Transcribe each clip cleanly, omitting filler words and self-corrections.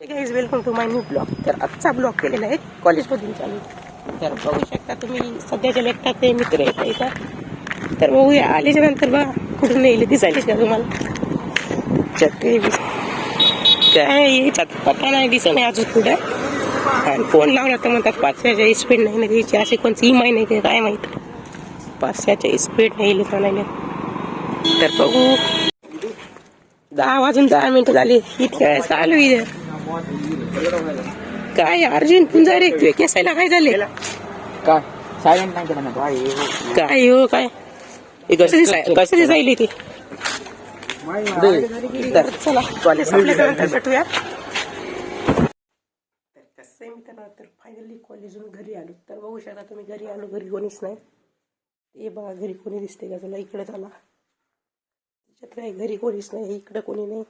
Guys welcome to my new blog. तर आजचा blog केलेला आहे कॉलेजमधून चालू. तर बघू शकता तुम्ही सध्याच्या लेखतात ते मित्र आहेत इथं. तर बघूया आल्याच्या नंतर बघा कुठून येईल दिसायलीच का तुम्हाला छत्री काय याच्यात पत्ता नाही दिसत नाही अजून पुढे. आणि फोन लावला तर म्हणतात 500च्या स्पीड नाही ना द्यायची असे कोणती इमाय नाही ते काय माहीत 500च्या स्पीड नाही म्हणाले. तर बघू 10 वाजून 10 मिनिटं झाली इतक्या चालू इथे. काय अर्जुन पुंजा रे तू केसायला काय झाले काय सायलेंट नाही केलं ना काय हो काय कसं दिसायली ती. तर चला कॉलेज संपल्यानंतर भेटूया. तर कसं आहे मित्रांनो तर फायनली कॉलेजून घरी आलो. तर बघू शकता तुम्ही घरी आलो घरी कोणीच नाही. हे बघा घरी कोणी दिसते का चला इकडे चला त्याच्यात काय घरी कोणीच नाही इकडे कोणी नाही.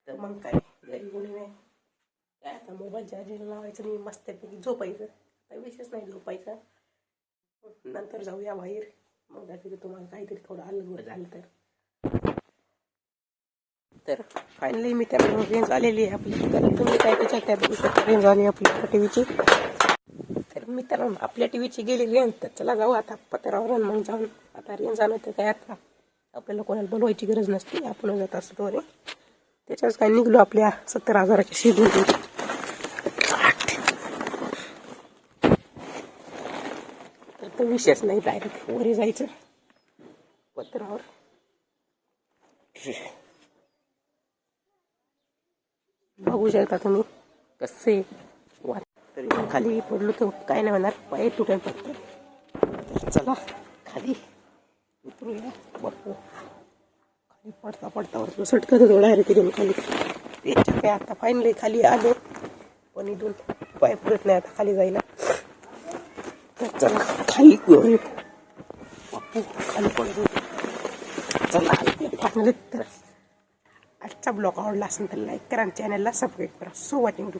तर मग काय घरी कोणी नाही काय आता मोबाईल चार्जिंग लावायचं आणि मस्तपैकी झोपायचं. काही विशेष नाही झोपायचं. नंतर जाऊया बाहेर मग तिथे तुम्हाला काहीतरी थोडं अलग झालं तर फायनली मी त्या रेंज आलेली आहे आपली. तर तुम्ही काय त्याच्यात त्या बघू शकता रेंज आली आपली टीव्हीची. तर मित्रांनो आपल्या टीव्हीची गेली रेंज तर चला जाऊ आता पत्रावर मग जाऊन आता रेंज आलं तर काय आता आपल्याला कोणाला बोलवायची गरज नसते आपण जात असतो रे. त्याच्याच काय निघलो आपल्या 70,000च्या शेड्यूल. तर तो विषयच नाही डायरेक्ट वरी जायचं पत्रावर. बघू शकता तुम्ही कसे वाट तरी खाली पडलो तर काय नाही होणार पाय तुटेल फक्त. चला खाली उतरूया बघू खाली पडता पडता वरतो सटकत थोडा रे तिथून खाली. त्याच्या काय आता फायनली खाली आलो पण इथून पाय पुरत नाही आता खाली जायला. तर चला खाली बापू खाली पडतो. चला फायनली तर आजचा ब्लॉग आवडला असेल तर लाईक करा आणि चॅनलला सबस्क्राईब करा. So watching to